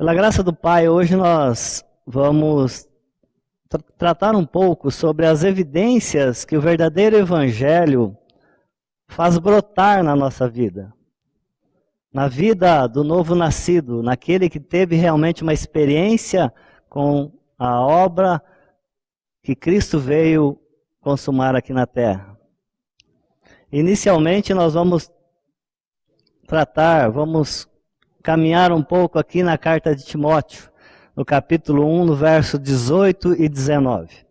Pela graça do Pai, hoje nós vamos tratar um pouco sobre as evidências que o verdadeiro Evangelho faz brotar na nossa vida. Na vida do novo nascido, naquele que teve realmente uma experiência com a obra que Cristo veio consumar aqui na terra. Inicialmente nós vamos caminhar um pouco aqui na carta de Timóteo, no capítulo 1, no verso 18 e 19.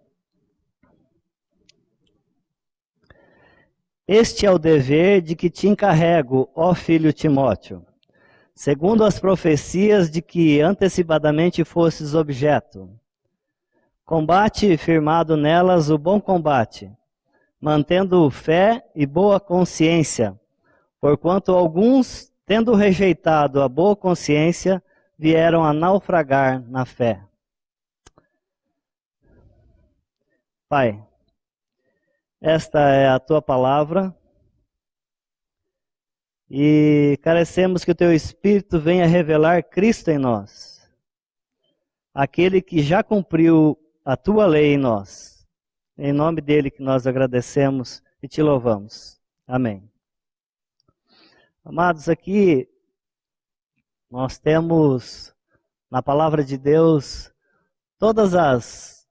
Este é o dever de que te encarrego, ó filho Timóteo, segundo as profecias de que antecipadamente fostes objeto. Combate firmado nelas o bom combate, mantendo fé e boa consciência, porquanto alguns, tendo rejeitado a boa consciência, vieram a naufragar na fé. Pai, esta é a tua palavra e carecemos que o teu Espírito venha revelar Cristo em nós, aquele que já cumpriu a tua lei em nós. Em nome dele que nós agradecemos e te louvamos. Amém. Amados, aqui nós temos na palavra de Deus todas as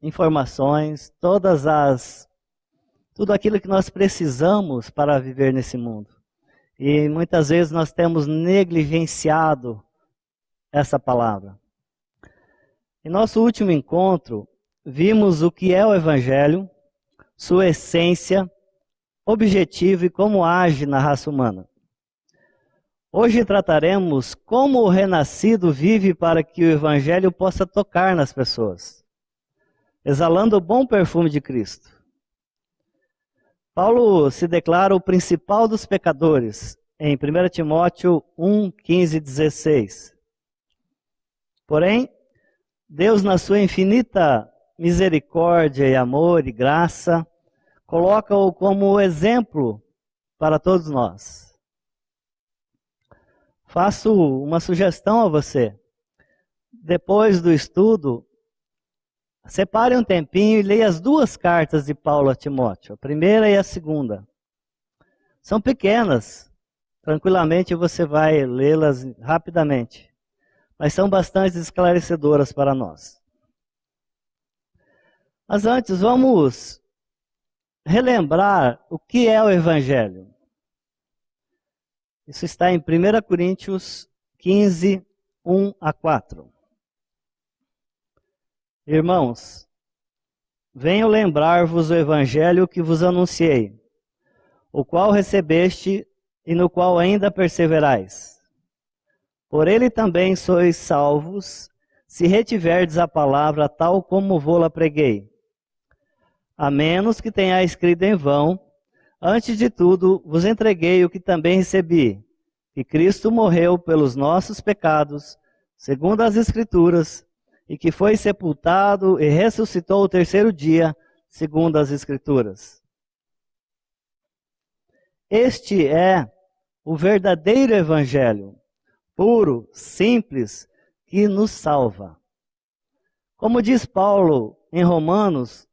informações, tudo aquilo que nós precisamos para viver nesse mundo. E muitas vezes nós temos negligenciado essa palavra. Em nosso último encontro, vimos o que é o Evangelho, sua essência, objetivo e como age na raça humana. Hoje trataremos como o renascido vive para que o Evangelho possa tocar nas pessoas, exalando o bom perfume de Cristo. Paulo se declara o principal dos pecadores, em 1 Timóteo 1, 15 e 16. Porém, Deus, na sua infinita misericórdia e amor e graça, coloca-o como exemplo para todos nós. Faço uma sugestão a você. Depois do estudo, separe um tempinho e leia as duas cartas de Paulo a Timóteo, a primeira e a segunda. São pequenas, tranquilamente você vai lê-las rapidamente, mas são bastante esclarecedoras para nós. Mas antes, vamos relembrar o que é o Evangelho. Isso está em 1 Coríntios 15, 1 a 4. Irmãos, venho lembrar-vos o Evangelho que vos anunciei, o qual recebeste e no qual ainda perseverais. Por ele também sois salvos, se retiverdes a palavra tal como vô-la preguei. A menos que tenhais crido em vão, antes de tudo, vos entreguei o que também recebi, que Cristo morreu pelos nossos pecados, segundo as Escrituras, e que foi sepultado e ressuscitou o terceiro dia, segundo as Escrituras. Este é o verdadeiro Evangelho, puro, simples, que nos salva. Como diz Paulo em Romanos,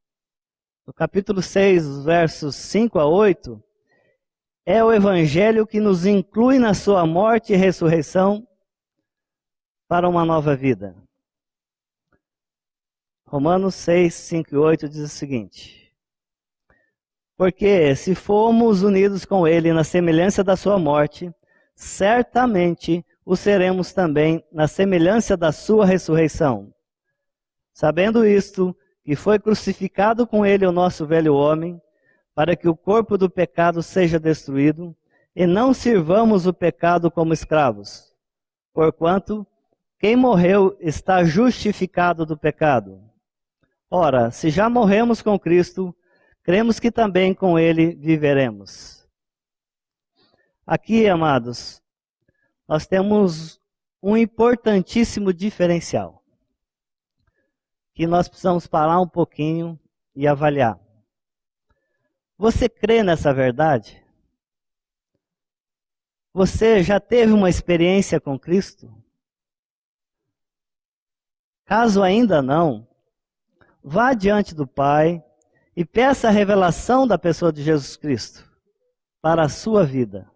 no capítulo 6, os versos 5 a 8, é o Evangelho que nos inclui na sua morte e ressurreição para uma nova vida. Romanos 6, 5 e 8 diz o seguinte: porque se formos unidos com ele na semelhança da sua morte, certamente o seremos também na semelhança da sua ressurreição. Sabendo isto, que foi crucificado com ele o nosso velho homem, para que o corpo do pecado seja destruído, e não sirvamos o pecado como escravos. Porquanto, quem morreu está justificado do pecado. Ora, se já morremos com Cristo, cremos que também com ele viveremos. Aqui, amados, nós temos um importantíssimo diferencial, que nós precisamos parar um pouquinho e avaliar. Você crê nessa verdade? Você já teve uma experiência com Cristo? Caso ainda não, vá diante do Pai e peça a revelação da pessoa de Jesus Cristo para a sua vida.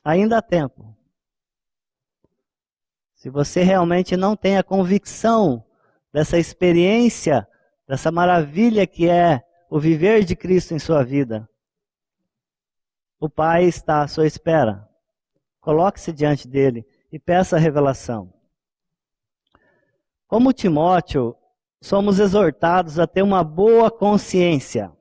Ainda há tempo. Se você realmente não tem a convicção dessa experiência, dessa maravilha que é o viver de Cristo em sua vida, o Pai está à sua espera. Coloque-se diante dele e peça a revelação. Como Timóteo, somos exortados a ter uma boa consciência,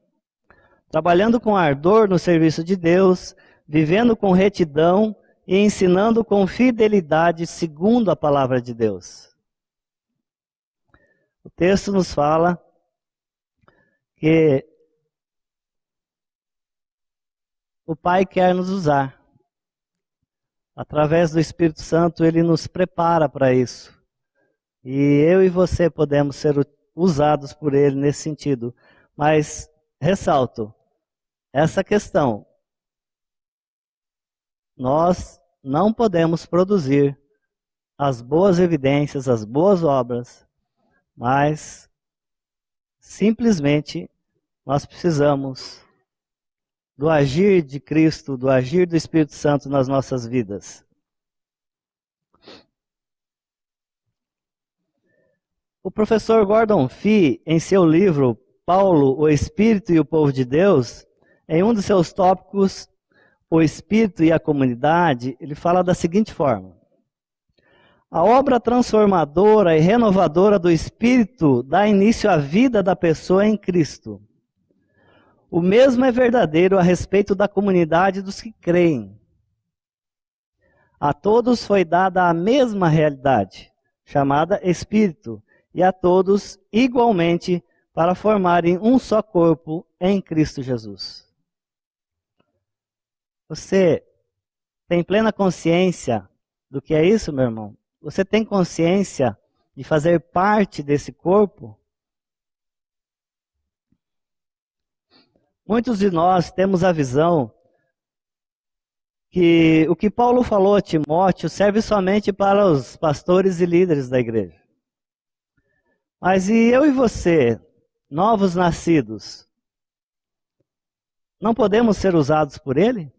trabalhando com ardor no serviço de Deus, vivendo com retidão e ensinando com fidelidade segundo a palavra de Deus. O texto nos fala que o Pai quer nos usar. Através do Espírito Santo, Ele nos prepara para isso. E eu e você podemos ser usados por Ele nesse sentido. Mas, ressalto, essa questão. Nós não podemos produzir as boas evidências, as boas obras, mas simplesmente nós precisamos do agir de Cristo, do agir do Espírito Santo nas nossas vidas. O professor Gordon Fee, em seu livro Paulo, o Espírito e o Povo de Deus, em um dos seus tópicos, o Espírito e a Comunidade, ele fala da seguinte forma: a obra transformadora e renovadora do Espírito dá início à vida da pessoa em Cristo. O mesmo é verdadeiro a respeito da comunidade dos que creem. A todos foi dada a mesma realidade, chamada Espírito, e a todos igualmente para formarem um só corpo em Cristo Jesus. Você tem plena consciência do que é isso, meu irmão? Você tem consciência de fazer parte desse corpo? Muitos de nós temos a visão que o que Paulo falou a Timóteo serve somente para os pastores e líderes da igreja. Mas e eu e você, novos nascidos, não podemos ser usados por ele?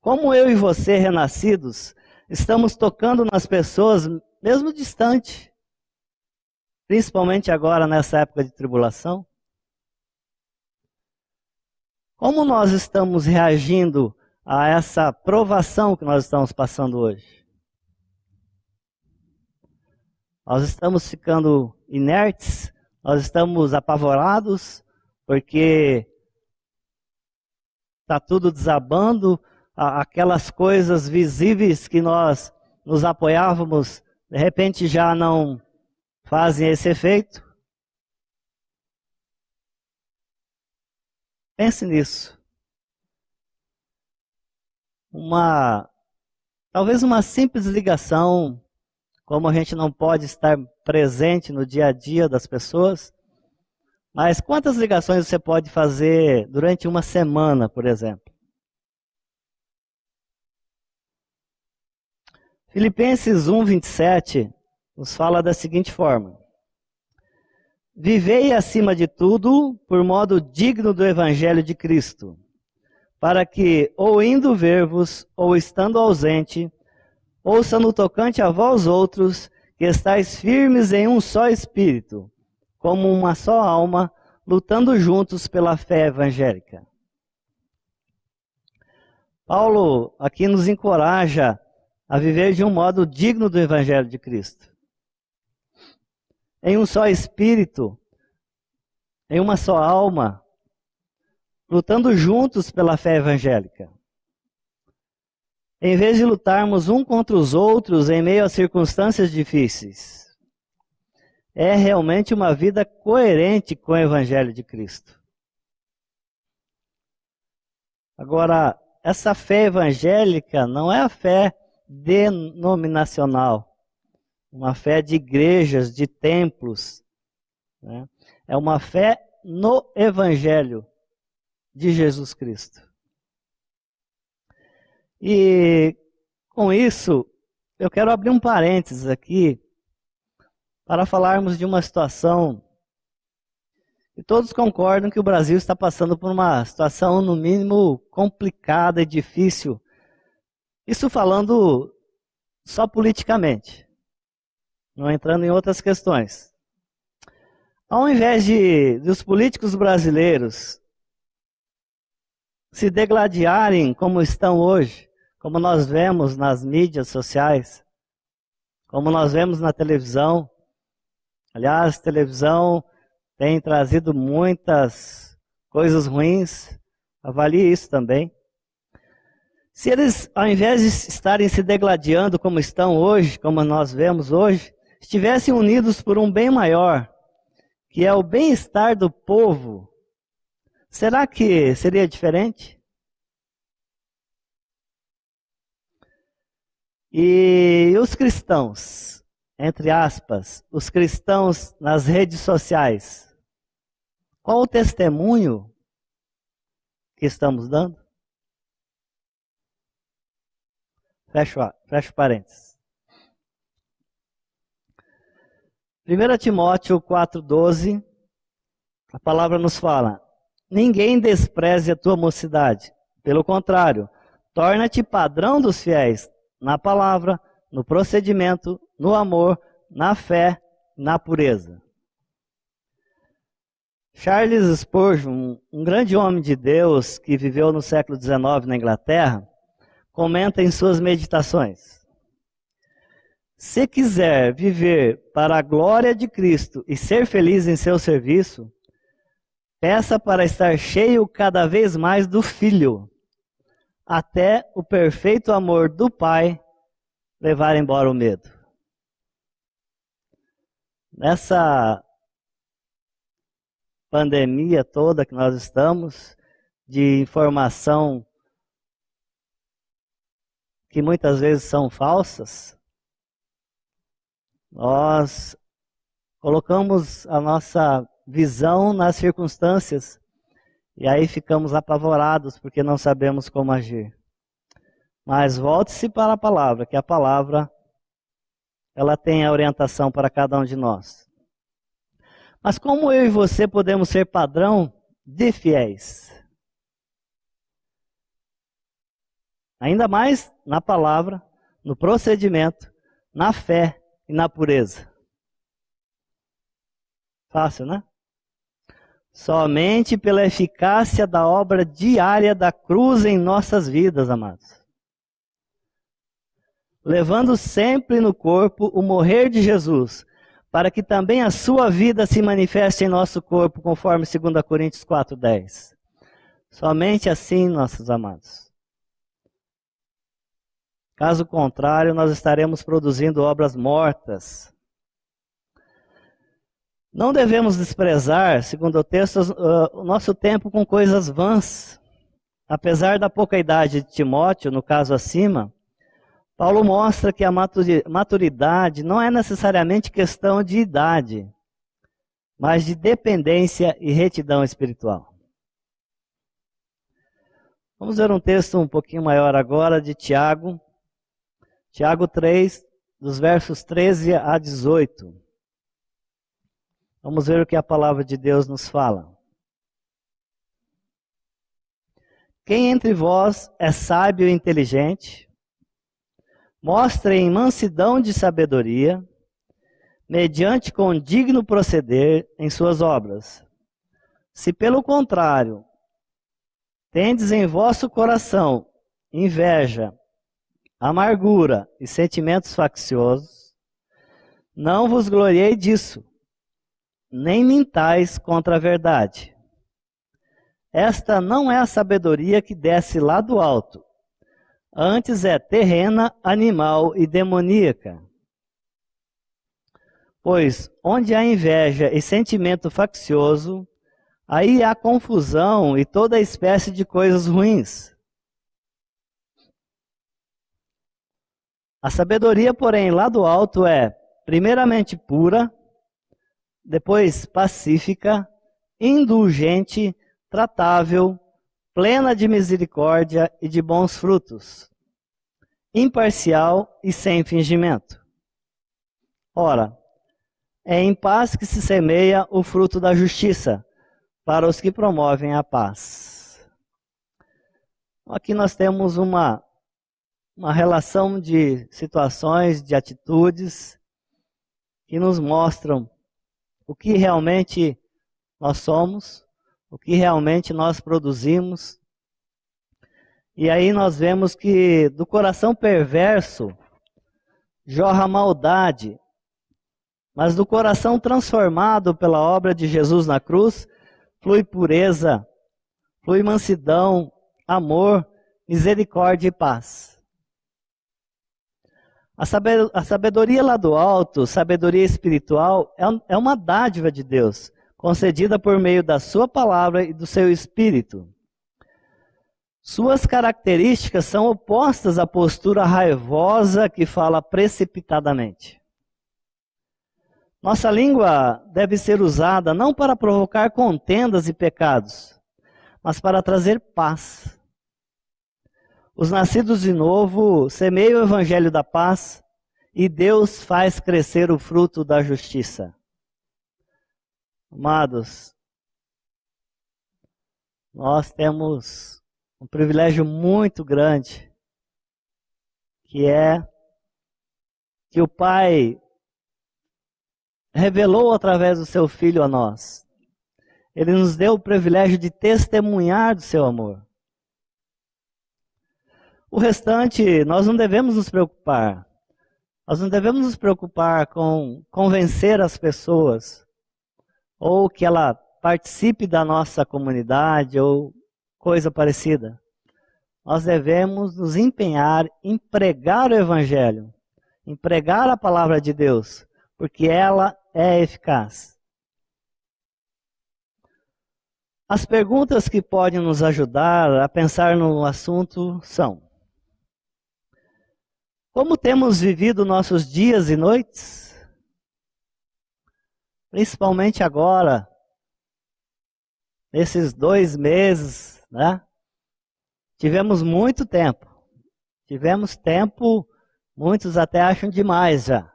Como eu e você, renascidos, estamos tocando nas pessoas, mesmo distante, principalmente agora nessa época de tribulação? Como nós estamos reagindo a essa provação que nós estamos passando hoje? Nós estamos ficando inertes, nós estamos apavorados, porque está tudo desabando, aquelas coisas visíveis que nós nos apoiávamos, de repente já não fazem esse efeito. Pense nisso. Talvez uma simples ligação, como a gente não pode estar presente no dia a dia das pessoas, mas quantas ligações você pode fazer durante uma semana, por exemplo? Filipenses 1:27 nos fala da seguinte forma: vivei acima de tudo por modo digno do Evangelho de Cristo, para que, ou indo ver-vos, ou estando ausente, ouça no tocante a vós outros, que estáis firmes em um só Espírito, como uma só alma, lutando juntos pela fé evangélica. Paulo aqui nos encoraja a viver de um modo digno do Evangelho de Cristo. Em um só Espírito, em uma só alma, lutando juntos pela fé evangélica. Em vez de lutarmos um contra os outros em meio a circunstâncias difíceis. É realmente uma vida coerente com o Evangelho de Cristo. Agora, essa fé evangélica não é a fé denominacional, uma fé de igrejas, de templos, né? É uma fé no Evangelho de Jesus Cristo. E com isso, eu quero abrir um parênteses aqui para falarmos de uma situação que todos concordam que o Brasil está passando por uma situação, no mínimo, complicada e difícil. Isso falando só politicamente, não entrando em outras questões. Ao invés dos políticos brasileiros se degladiarem como estão hoje, como nós vemos nas mídias sociais, como nós vemos na televisão. Aliás, a televisão tem trazido muitas coisas ruins, avalie isso também. Se eles, ao invés de estarem se degladiando como estão hoje, como nós vemos hoje, estivessem unidos por um bem maior, que é o bem-estar do povo, será que seria diferente? E os cristãos, entre aspas, os cristãos nas redes sociais, qual o testemunho que estamos dando? Fecho parênteses. 1 Timóteo 4,12, a palavra nos fala: ninguém despreze a tua mocidade. Pelo contrário, torna-te padrão dos fiéis na palavra, no procedimento, no amor, na fé, na pureza. Charles Spurgeon, um grande homem de Deus que viveu no século XIX na Inglaterra, comenta em suas meditações: se quiser viver para a glória de Cristo e ser feliz em seu serviço, peça para estar cheio cada vez mais do Filho, até o perfeito amor do Pai levar embora o medo. Nessa pandemia toda que nós estamos, de informação que muitas vezes são falsas, nós colocamos a nossa visão nas circunstâncias e aí ficamos apavorados porque não sabemos como agir. Mas volte-se para a palavra, que a palavra ela tem a orientação para cada um de nós. Mas como eu e você podemos ser padrão de fiéis? Ainda mais na palavra, no procedimento, na fé e na pureza. Fácil, né? Somente pela eficácia da obra diária da cruz em nossas vidas, amados. Levando sempre no corpo o morrer de Jesus, para que também a sua vida se manifeste em nosso corpo, conforme 2 Coríntios 4,10. Somente assim, nossos amados. Caso contrário, nós estaremos produzindo obras mortas. Não devemos desprezar, segundo o texto, o nosso tempo com coisas vãs. Apesar da pouca idade de Timóteo, no caso acima, Paulo mostra que a maturidade não é necessariamente questão de idade, mas de dependência e retidão espiritual. Vamos ver um texto um pouquinho maior agora de Tiago. Tiago 3, dos versos 13 a 18. Vamos ver o que a palavra de Deus nos fala. Quem entre vós é sábio e inteligente, mostrem mansidão de sabedoria, mediante condigno proceder em suas obras. Se pelo contrário, tendes em vosso coração inveja, amargura e sentimentos facciosos, não vos gloriei disso, nem mintais contra a verdade. Esta não é a sabedoria que desce lá do alto, antes é terrena, animal e demoníaca. Pois onde há inveja e sentimento faccioso, aí há confusão e toda espécie de coisas ruins. A sabedoria, porém, lá do alto é, primeiramente, pura, depois pacífica, indulgente, tratável, plena de misericórdia e de bons frutos, imparcial e sem fingimento. Ora, É em paz que se semeia o fruto da justiça, para os que promovem a paz. Aqui nós temos uma relação de situações, de atitudes, que nos mostram o que realmente nós somos, o que realmente nós produzimos. E aí nós vemos que do coração perverso jorra maldade, mas do coração transformado pela obra de Jesus na cruz, flui pureza, flui mansidão, amor, misericórdia e paz. A sabedoria lá do alto, sabedoria espiritual, é uma dádiva de Deus, concedida por meio da sua palavra e do seu espírito. Suas características são opostas à postura raivosa que fala precipitadamente. Nossa língua deve ser usada não para provocar contendas e pecados, mas para trazer paz. Os nascidos de novo semeiam o evangelho da paz e Deus faz crescer o fruto da justiça. Amados, nós temos um privilégio muito grande, que é que o Pai revelou através do seu Filho a nós. Ele nos deu o privilégio de testemunhar do seu amor. O restante, nós não devemos nos preocupar. Nós não devemos nos preocupar com convencer as pessoas, ou que ela participe da nossa comunidade, ou coisa parecida. Nós devemos nos empenhar em pregar o Evangelho, em pregar a palavra de Deus, porque ela é eficaz. As perguntas que podem nos ajudar a pensar no assunto são: como temos vivido nossos dias e noites? Principalmente agora, nesses 2 meses, né? Tivemos muito tempo. Tivemos tempo, muitos até acham demais já.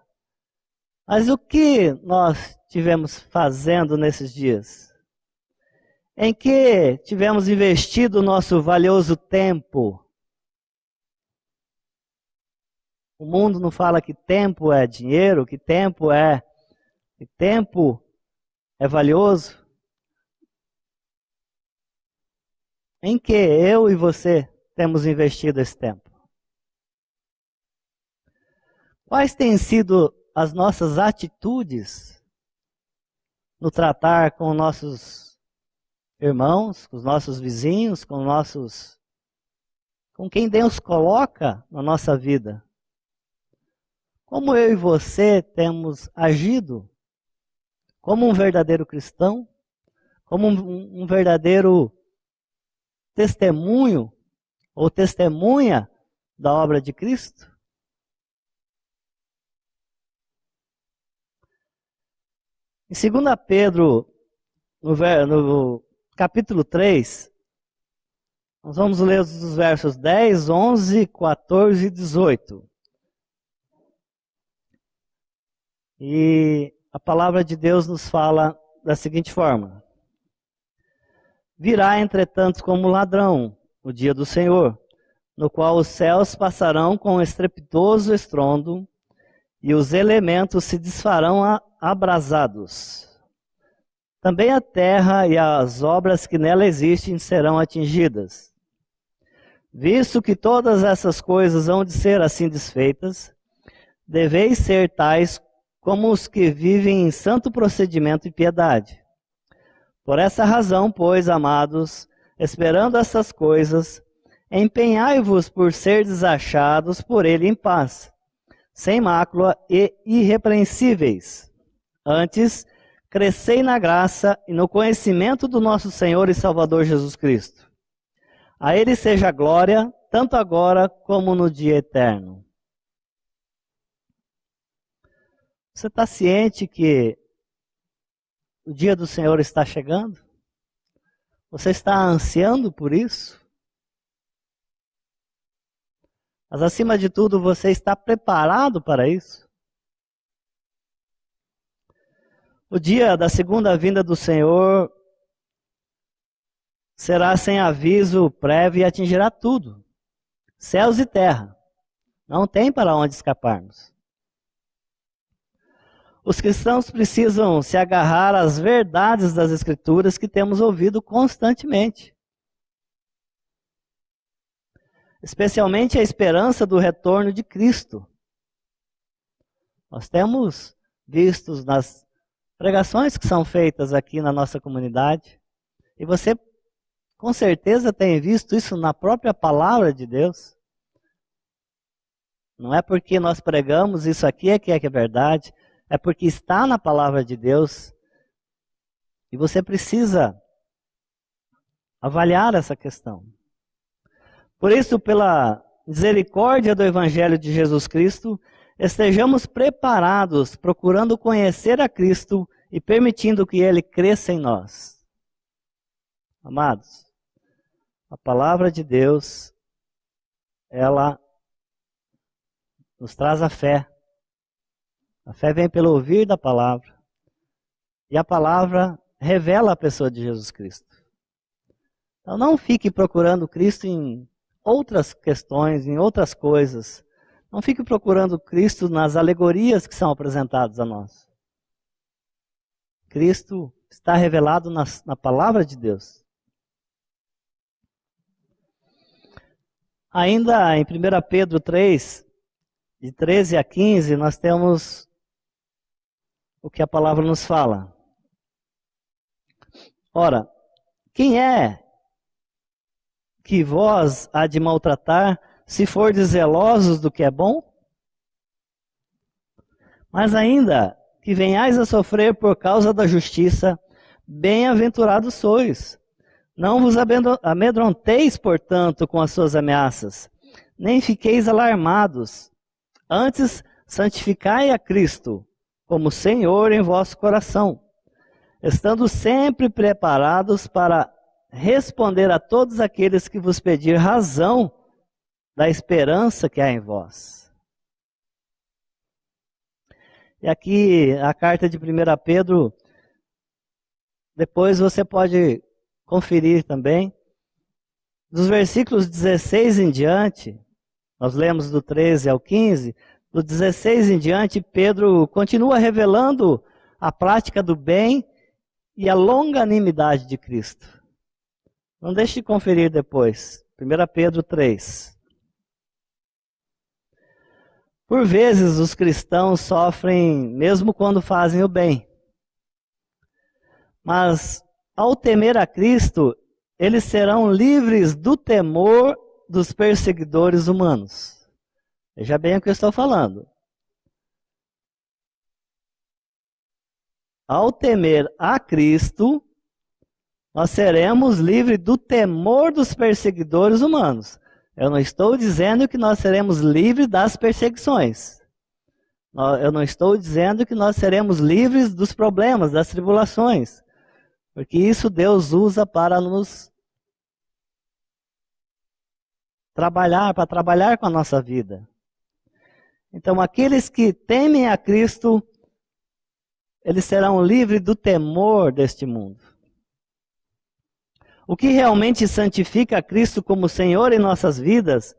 Mas o que nós tivemos fazendo nesses dias? Em que tivemos investido o nosso valioso tempo? O mundo não fala que tempo é dinheiro, que tempo é valioso. Em que eu e você temos investido esse tempo? Quais têm sido as nossas atitudes no tratar com nossos irmãos, com os nossos vizinhos, com quem Deus coloca na nossa vida? Como eu e você temos agido como um verdadeiro cristão, como um verdadeiro testemunho ou testemunha da obra de Cristo? Em 2 Pedro, no capítulo 3, nós vamos ler os versos 10, 11, 14 e 18. E a palavra de Deus nos fala da seguinte forma: virá, entretanto, como ladrão o dia do Senhor, no qual os céus passarão com estrepitoso estrondo, e os elementos se desfarão abrasados. Também a terra e as obras que nela existem serão atingidas. Visto que todas essas coisas hão de ser assim desfeitas, deveis ser tais como os que vivem em santo procedimento e piedade. Por essa razão, pois, amados, esperando essas coisas, empenhai-vos por serdes achados por ele em paz, sem mácula e irrepreensíveis. Antes, crescei na graça e no conhecimento do nosso Senhor e Salvador Jesus Cristo. A ele seja a glória, tanto agora como no dia eterno. Você está ciente que o dia do Senhor está chegando? Você está ansiando por isso? Mas acima de tudo, você está preparado para isso? O dia da segunda vinda do Senhor será sem aviso prévio e atingirá tudo, céus e terra. Não tem para onde escaparmos. Os cristãos precisam se agarrar às verdades das Escrituras que temos ouvido constantemente. Especialmente a esperança do retorno de Cristo. Nós temos visto nas pregações que são feitas aqui na nossa comunidade, e você com certeza tem visto isso na própria palavra de Deus. Não é porque nós pregamos isso aqui é que é verdade, é porque está na palavra de Deus, e você precisa avaliar essa questão. Por isso, pela misericórdia do Evangelho de Jesus Cristo, estejamos preparados, procurando conhecer a Cristo e permitindo que Ele cresça em nós. Amados, a palavra de Deus, ela nos traz a fé. A fé vem pelo ouvir da palavra. E a palavra revela a pessoa de Jesus Cristo. Então não fique procurando Cristo em outras questões, em outras coisas. Não fique procurando Cristo nas alegorias que são apresentadas a nós. Cristo está revelado na palavra de Deus. Ainda em 1 Pedro 3, de 13 a 15, nós temos o que a palavra nos fala. Ora, quem é que vós há de maltratar, se fordes zelosos do que é bom? Mas ainda que venhais a sofrer por causa da justiça, bem-aventurados sois. Não vos amedronteis, portanto, com as suas ameaças, nem fiqueis alarmados. Antes, santificai a Cristo como Senhor em vosso coração, estando sempre preparados para responder a todos aqueles que vos pedir razão da esperança que há em vós. E aqui a carta de 1 Pedro, depois você pode conferir também. Dos versículos 16 em diante, nós lemos do 13 ao 15, do 16 em diante, Pedro continua revelando a prática do bem e a longanimidade de Cristo. Não deixe de conferir depois. 1 Pedro 3. Por vezes os cristãos sofrem mesmo quando fazem o bem. Mas ao temer a Cristo, eles serão livres do temor dos perseguidores humanos. Veja bem o que eu estou falando. Ao temer a Cristo, nós seremos livres do temor dos perseguidores humanos. Eu não estou dizendo que nós seremos livres das perseguições. Eu não estou dizendo que nós seremos livres dos problemas, das tribulações. Porque isso Deus usa para nos trabalhar, para trabalhar com a nossa vida. Então, aqueles que temem a Cristo, eles serão livres do temor deste mundo. O que realmente santifica a Cristo como Senhor em nossas vidas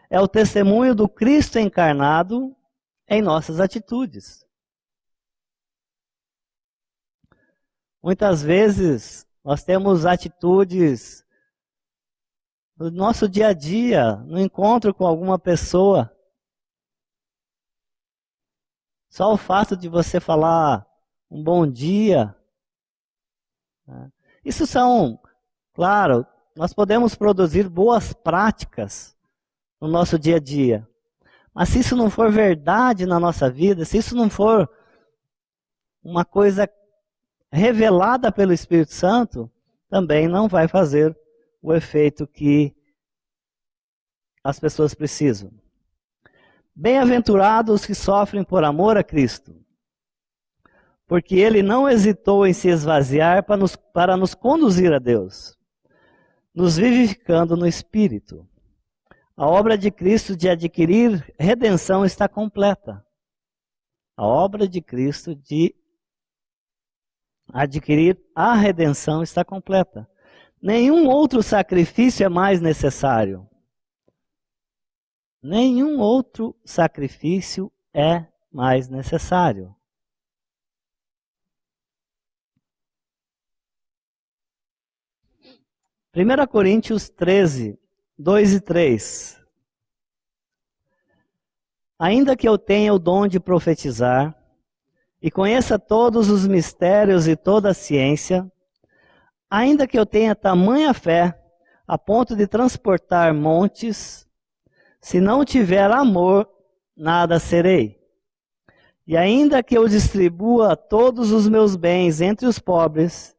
é o testemunho do Cristo encarnado em nossas atitudes. Muitas vezes nós temos atitudes no nosso dia a dia, no encontro com alguma pessoa. Só o fato de você falar um bom dia. Isso são, claro, nós podemos produzir boas práticas no nosso dia a dia. Mas se isso não for verdade na nossa vida, se isso não for uma coisa revelada pelo Espírito Santo, também não vai fazer o efeito que as pessoas precisam. Bem-aventurados os que sofrem por amor a Cristo, porque Ele não hesitou em se esvaziar para nos conduzir a Deus, nos vivificando no Espírito. A obra de Cristo de adquirir redenção está completa. A obra de Cristo de adquirir a redenção está completa. Nenhum outro sacrifício é mais necessário. Nenhum outro sacrifício é mais necessário. Primeira Coríntios 13, 2 e 3. Ainda que eu tenha o dom de profetizar, e conheça todos os mistérios e toda a ciência, ainda que eu tenha tamanha fé, a ponto de transportar montes, se não tiver amor, nada serei. E ainda que eu distribua todos os meus bens entre os pobres,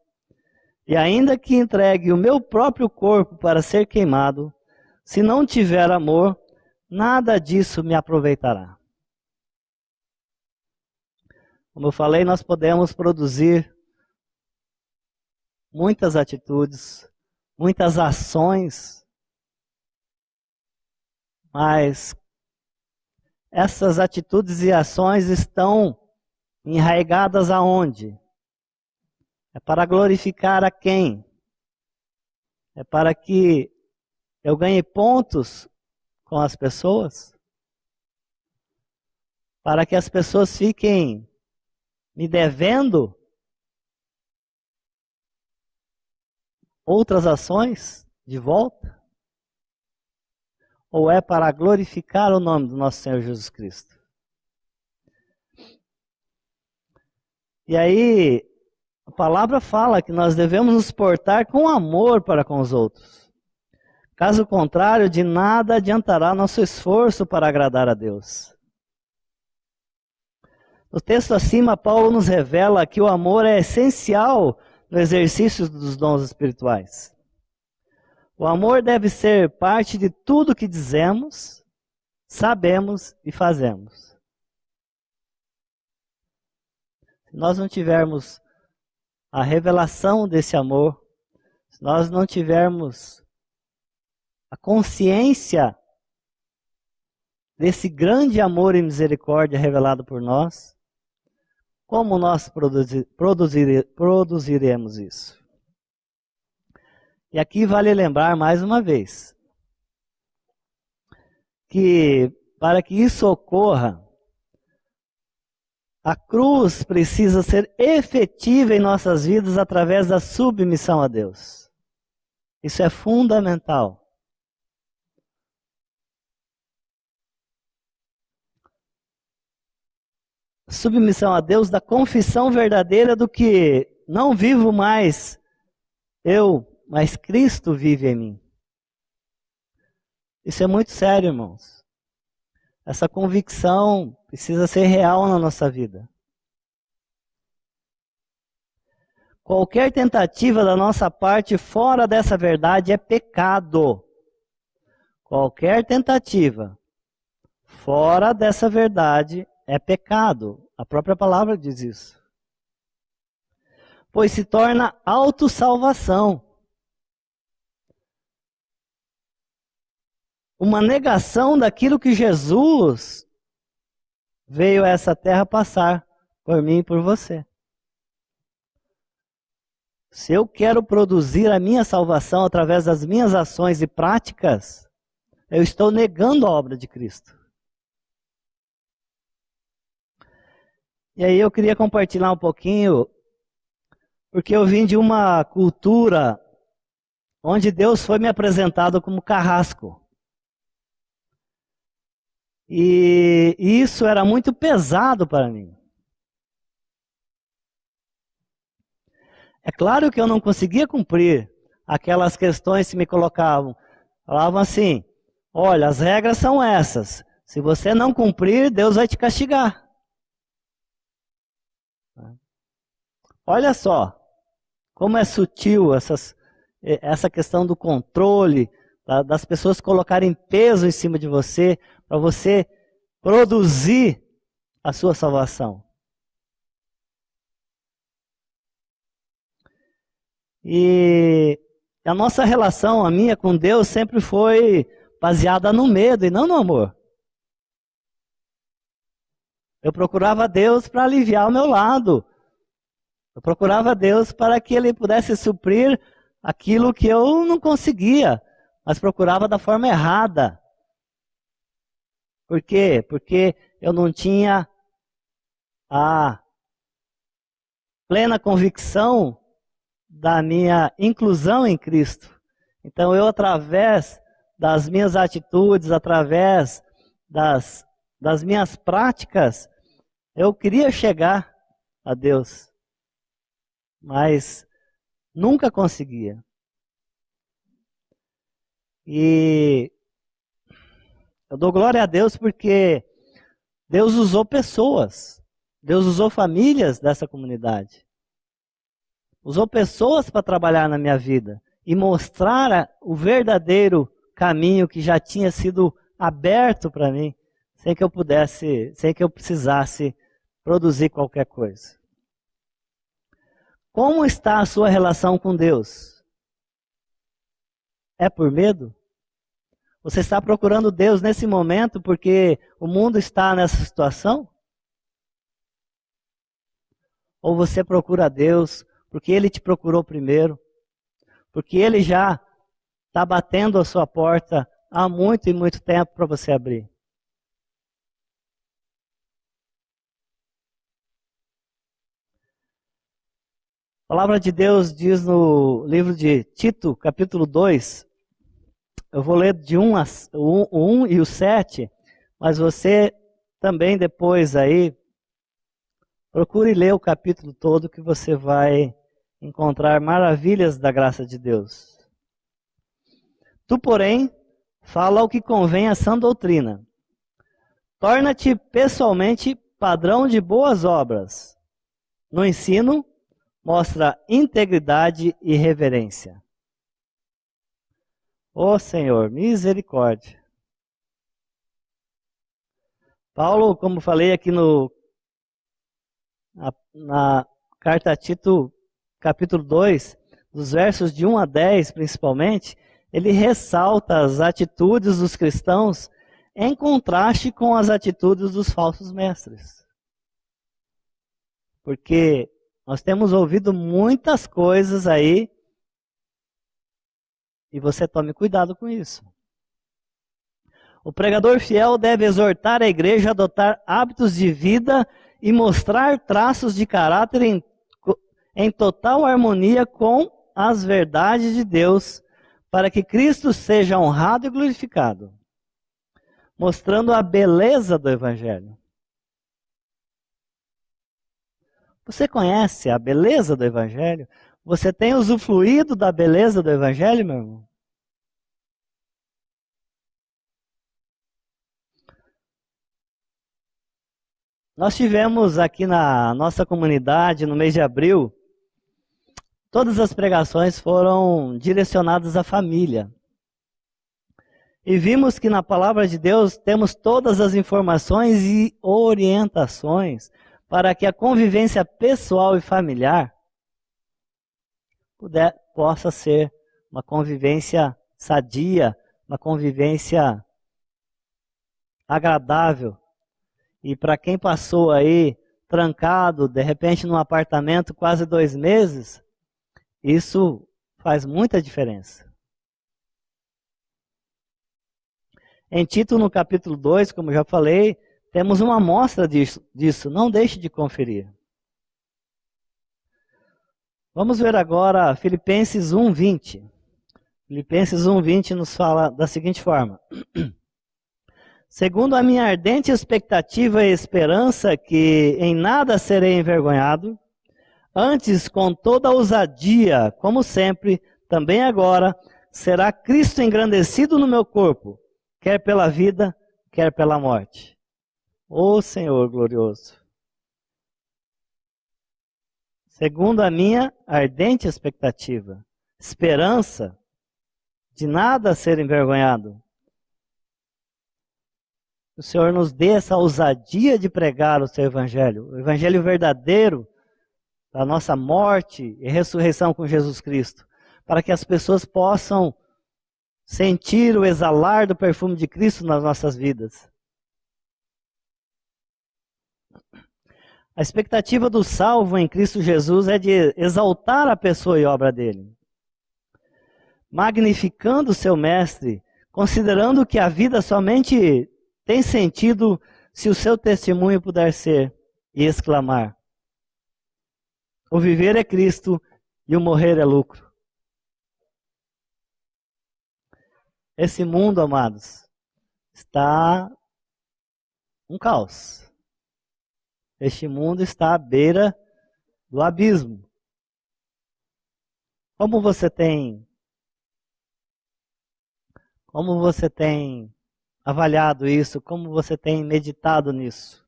e ainda que entregue o meu próprio corpo para ser queimado, se não tiver amor, nada disso me aproveitará. Como eu falei, nós podemos produzir muitas atitudes, muitas ações, mas essas atitudes e ações estão enraigadas aonde? É para glorificar a quem? É para que eu ganhe pontos com as pessoas? Para que as pessoas fiquem me devendo outras ações de volta? Ou é para glorificar o nome do nosso Senhor Jesus Cristo? E aí, a palavra fala que nós devemos nos portar com amor para com os outros. Caso contrário, de nada adiantará nosso esforço para agradar a Deus. No texto acima, Paulo nos revela que o amor é essencial no exercício dos dons espirituais. O amor deve ser parte de tudo que dizemos, sabemos e fazemos. Se nós não tivermos a revelação desse amor, se nós não tivermos a consciência desse grande amor e misericórdia revelado por nós, como nós produziremos isso? E aqui vale lembrar mais uma vez que para que isso ocorra, a cruz precisa ser efetiva em nossas vidas através da submissão a Deus. Isso é fundamental. Submissão a Deus da confissão verdadeira do que não vivo mais eu, mas Cristo vive em mim. Isso é muito sério, irmãos. Essa convicção precisa ser real na nossa vida. Qualquer tentativa da nossa parte fora dessa verdade é pecado. Qualquer tentativa fora dessa verdade é pecado. A própria palavra diz isso. Pois se torna autossalvação. Uma negação daquilo que Jesus veio a essa terra passar por mim e por você. Se eu quero produzir a minha salvação através das minhas ações e práticas, eu estou negando a obra de Cristo. E aí eu queria compartilhar um pouquinho, porque eu vim de uma cultura onde Deus foi me apresentado como carrasco. E isso era muito pesado para mim. É claro que eu não conseguia cumprir aquelas questões que me colocavam. Falavam assim, olha, as regras são essas. Se você não cumprir, Deus vai te castigar. Olha só, como é sutil essa questão do controle, das pessoas colocarem peso em cima de você, para você produzir a sua salvação. E a nossa relação, a minha com Deus, sempre foi baseada no medo e não no amor. Eu procurava Deus para aliviar o meu lado. Eu procurava Deus para que Ele pudesse suprir aquilo que eu não conseguia, mas procurava da forma errada. Por quê? Porque eu não tinha a plena convicção da minha inclusão em Cristo. Então eu, através das minhas atitudes, através das minhas práticas, eu queria chegar a Deus, mas nunca conseguia. E eu dou glória a Deus porque Deus usou pessoas, Deus usou famílias dessa comunidade. Usou pessoas para trabalhar na minha vida e mostrar o verdadeiro caminho que já tinha sido aberto para mim, sem que eu precisasse produzir qualquer coisa. Como está a sua relação com Deus? É por medo? Você está procurando Deus nesse momento porque o mundo está nessa situação? Ou você procura Deus porque Ele te procurou primeiro? Porque Ele já está batendo a sua porta há muito e muito tempo para você abrir? A palavra de Deus diz no livro de Tito, capítulo 2, eu vou ler de 1 e o 7, mas você também depois aí, procure ler o capítulo todo que você vai encontrar maravilhas da graça de Deus. Tu, porém, fala o que convém à sã doutrina. Torna-te pessoalmente padrão de boas obras. No ensino, mostra integridade e reverência. Ó Senhor, misericórdia. Paulo, como falei aqui na carta a Tito, capítulo 2, dos versos de 1 a 10 principalmente, ele ressalta as atitudes dos cristãos em contraste com as atitudes dos falsos mestres. Porque nós temos ouvido muitas coisas aí e você tome cuidado com isso. O pregador fiel deve exortar a igreja a adotar hábitos de vida e mostrar traços de caráter em total harmonia com as verdades de Deus, para que Cristo seja honrado e glorificado, mostrando a beleza do Evangelho. Você conhece a beleza do Evangelho? Você tem usufruído da beleza do Evangelho, meu irmão? Nós tivemos aqui na nossa comunidade, no mês de abril, todas as pregações foram direcionadas à família. E vimos que na palavra de Deus temos todas as informações e orientações para que a convivência pessoal e familiar possa ser uma convivência sadia, uma convivência agradável. E para quem passou aí trancado, de repente num apartamento quase 2 meses, isso faz muita diferença. Em Tito, no capítulo 2, como já falei, temos uma amostra disso. Não deixe de conferir. Vamos ver agora Filipenses 1:20. Filipenses 1:20 nos fala da seguinte forma. Segundo a minha ardente expectativa e esperança que em nada serei envergonhado, antes com toda ousadia, como sempre, também agora, será Cristo engrandecido no meu corpo, quer pela vida, quer pela morte. Ó Senhor glorioso! Segundo a minha ardente expectativa, esperança de nada ser envergonhado, o Senhor nos dê essa ousadia de pregar o seu Evangelho, o Evangelho verdadeiro da nossa morte e ressurreição com Jesus Cristo, para que as pessoas possam sentir o exalar do perfume de Cristo nas nossas vidas. A expectativa do salvo em Cristo Jesus é de exaltar a pessoa e obra dele, magnificando o seu mestre, considerando que a vida somente tem sentido se o seu testemunho puder ser e exclamar: o viver é Cristo e o morrer é lucro. Esse mundo, amados, está um caos. Este mundo está à beira do abismo. Como você tem avaliado isso? Como você tem meditado nisso?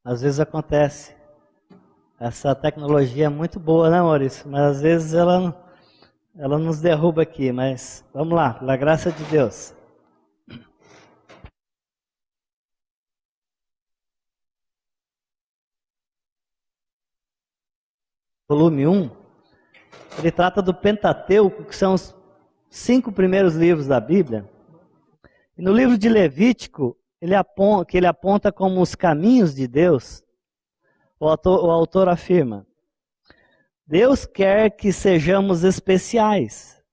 Às vezes acontece. Essa tecnologia é muito boa, né, Maurício? Mas às vezes ela nos derruba aqui. Mas vamos lá, pela graça de Deus. Volume 1, ele trata do Pentateuco, que são os 5 primeiros livros da Bíblia. E no livro de Levítico, que ele aponta como os caminhos de Deus, o autor afirma: Deus quer que sejamos especiais.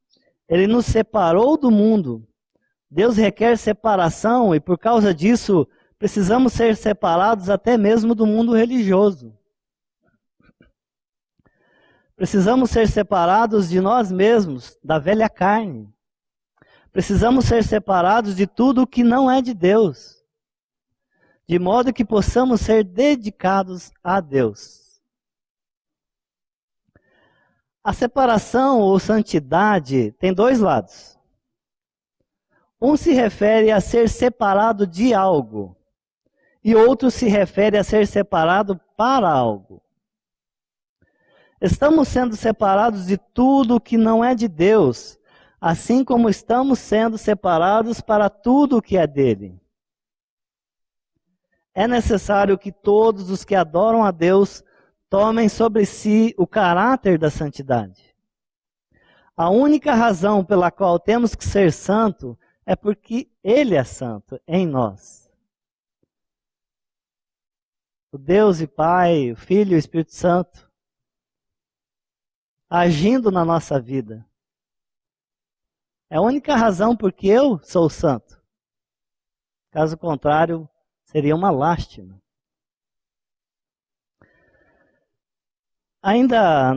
Ele nos separou do mundo. Deus requer separação e por causa disso precisamos ser separados até mesmo do mundo religioso. Precisamos ser separados de nós mesmos, da velha carne. Precisamos ser separados de tudo que não é de Deus, de modo que possamos ser dedicados a Deus. A separação ou santidade tem 2 lados. Um se refere a ser separado de algo, e outro se refere a ser separado para algo. Estamos sendo separados de tudo que não é de Deus, assim como estamos sendo separados para tudo o que é dele. É necessário que todos os que adoram a Deus tomem sobre si o caráter da santidade. A única razão pela qual temos que ser santo é porque Ele é santo em nós. O Deus e Pai, o Filho e o Espírito Santo, agindo na nossa vida. É a única razão porque eu sou santo. Caso contrário, seria uma lástima. Ainda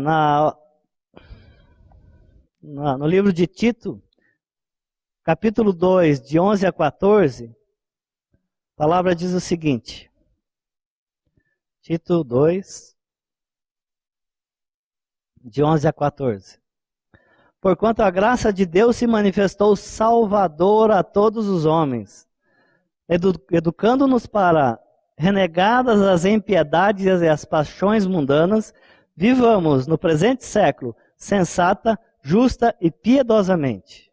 no livro de Tito, capítulo 2, de 11 a 14, a palavra diz o seguinte. Tito 2, de 11 a 14. Porquanto a graça de Deus se manifestou salvadora a todos os homens, educando-nos para, renegadas as impiedades e as paixões mundanas, vivamos no presente século sensata, justa e piedosamente,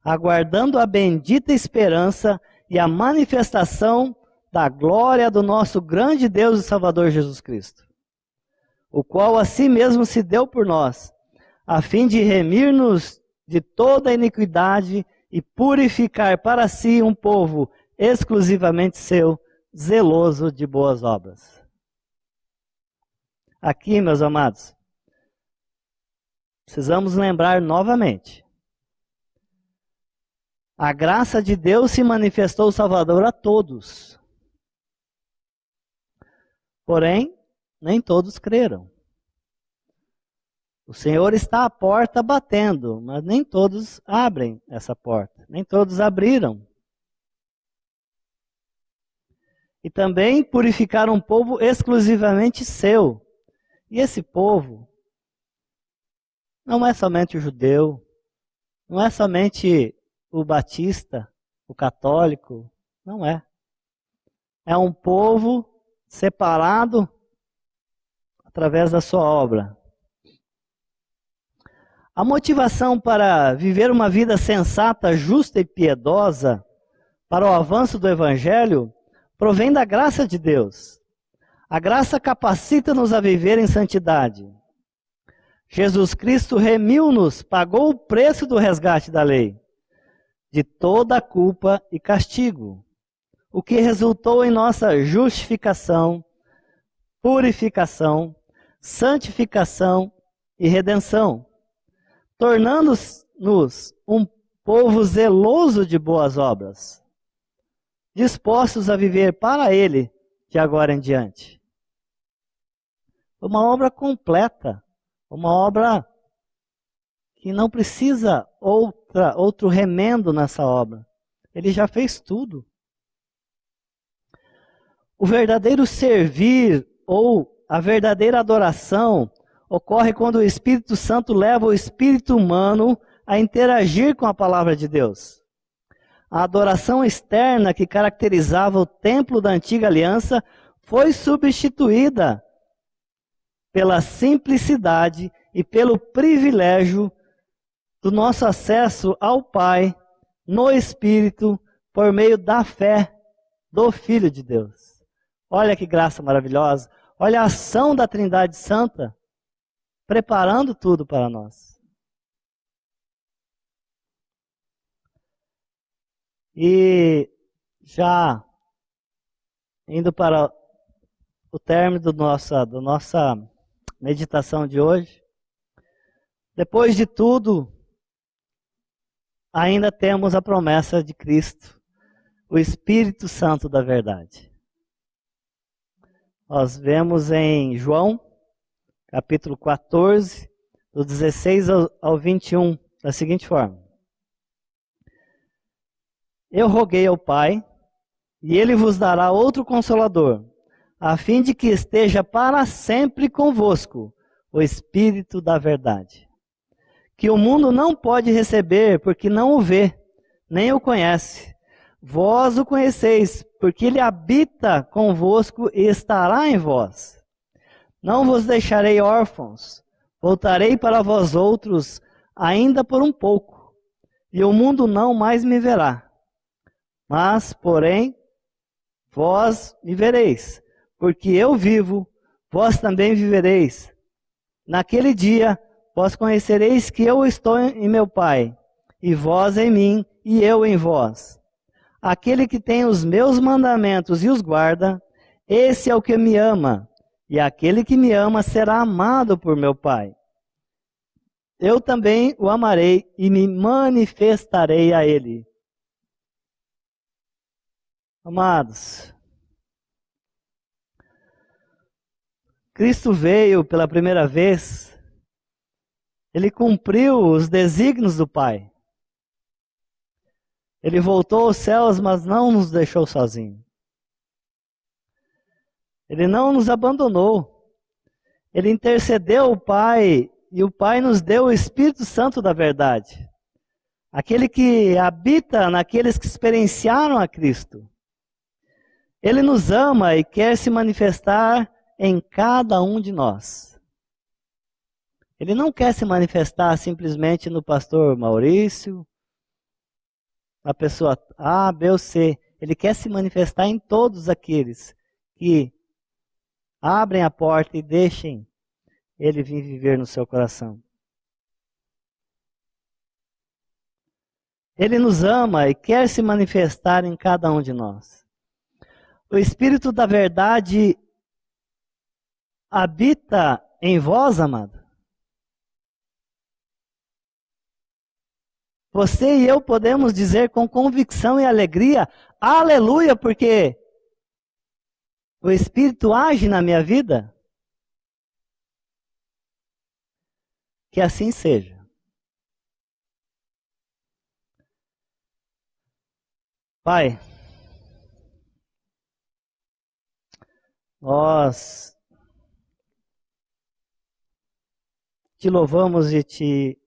aguardando a bendita esperança e a manifestação da glória do nosso grande Deus e Salvador Jesus Cristo, o qual a si mesmo se deu por nós, a fim de remir-nos de toda a iniquidade e purificar para si um povo exclusivamente seu, zeloso de boas obras. Aqui, meus amados, precisamos lembrar novamente. A graça de Deus se manifestou salvador a todos. Porém, nem todos creram. O Senhor está à porta batendo, mas nem todos abrem essa porta. Nem todos abriram. E também purificar um povo exclusivamente seu. E esse povo não é somente o judeu, não é somente o batista, o católico, não é. É um povo separado através da sua obra. A motivação para viver uma vida sensata, justa e piedosa para o avanço do Evangelho provém da graça de Deus. A graça capacita-nos a viver em santidade. Jesus Cristo remiu-nos, pagou o preço do resgate da lei, de toda a culpa e castigo, o que resultou em nossa justificação, purificação, santificação e redenção, tornando-nos um povo zeloso de boas obras, dispostos a viver para Ele de agora em diante. Uma obra completa, uma obra que não precisa outro remendo nessa obra. Ele já fez tudo. O verdadeiro servir ou a verdadeira adoração ocorre quando o Espírito Santo leva o espírito humano a interagir com a palavra de Deus. A adoração externa que caracterizava o templo da antiga aliança foi substituída pela simplicidade e pelo privilégio do nosso acesso ao Pai no Espírito por meio da fé do Filho de Deus. Olha que graça maravilhosa. Olha a ação da Trindade Santa preparando tudo para nós. E já indo para o término da nossa meditação de hoje, depois de tudo, ainda temos a promessa de Cristo, o Espírito Santo da verdade. Nós vemos em João, capítulo 14, do 16 ao 21, da seguinte forma. Eu roguei ao Pai, e Ele vos dará outro Consolador, a fim de que esteja para sempre convosco o Espírito da verdade, que o mundo não pode receber, porque não o vê, nem o conhece. Vós o conheceis, porque Ele habita convosco e estará em vós. Não vos deixarei órfãos, voltarei para vós outros, ainda por um pouco, e o mundo não mais me verá. Mas, porém, vós me vereis, porque eu vivo, vós também vivereis. Naquele dia, vós conhecereis que eu estou em meu Pai, e vós em mim, e eu em vós. Aquele que tem os meus mandamentos e os guarda, esse é o que me ama, e aquele que me ama será amado por meu Pai. Eu também o amarei e me manifestarei a ele. Amados, Cristo veio pela primeira vez, Ele cumpriu os desígnios do Pai. Ele voltou aos céus, mas não nos deixou sozinhos. Ele não nos abandonou. Ele intercedeu ao Pai, e o Pai nos deu o Espírito Santo da verdade. Aquele que habita naqueles que experienciaram a Cristo. Ele nos ama e quer se manifestar em cada um de nós. Ele não quer se manifestar simplesmente no pastor Maurício, na pessoa A, B ou C. Ele quer se manifestar em todos aqueles que abrem a porta e deixem Ele vir viver no seu coração. Ele nos ama e quer se manifestar em cada um de nós. O Espírito da verdade habita em vós, amado. Você e eu podemos dizer com convicção e alegria, aleluia, porque o Espírito age na minha vida. Que assim seja. Pai, nós te louvamos e te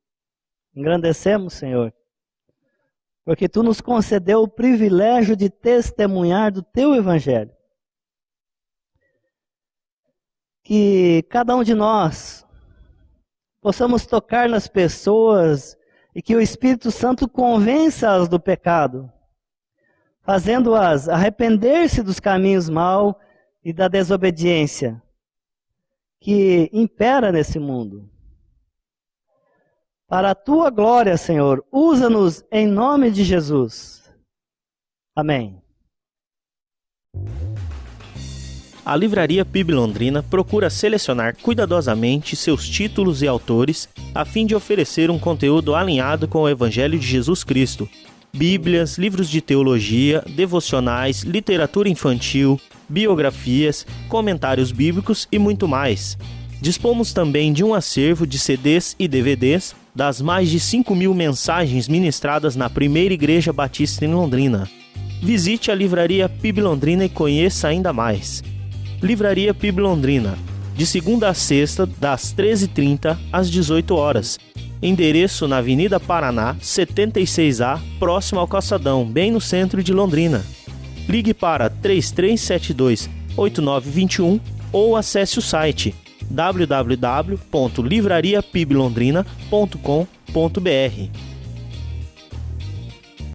engrandecemos, Senhor, porque Tu nos concedeu o privilégio de testemunhar do Teu Evangelho. Que cada um de nós possamos tocar nas pessoas e que o Espírito Santo convença-as do pecado, fazendo-as arrepender-se dos caminhos maus e da desobediência que impera nesse mundo. Para a Tua glória, Senhor, usa-nos em nome de Jesus. Amém. A Livraria PIB Londrina procura selecionar cuidadosamente seus títulos e autores a fim de oferecer um conteúdo alinhado com o Evangelho de Jesus Cristo. Bíblias, livros de teologia, devocionais, literatura infantil, biografias, comentários bíblicos e muito mais. Dispomos também de um acervo de CDs e DVDs das mais de 5.000 mensagens ministradas na Primeira Igreja Batista em Londrina. Visite a Livraria PIB Londrina e conheça ainda mais. Livraria PIB Londrina, de segunda a sexta, das 13h30 às 18 horas. Endereço na Avenida Paraná, 76A, próximo ao Calçadão, bem no centro de Londrina. Ligue para 3372-8921 ou acesse o site www.livrariapiblondrina.com.br.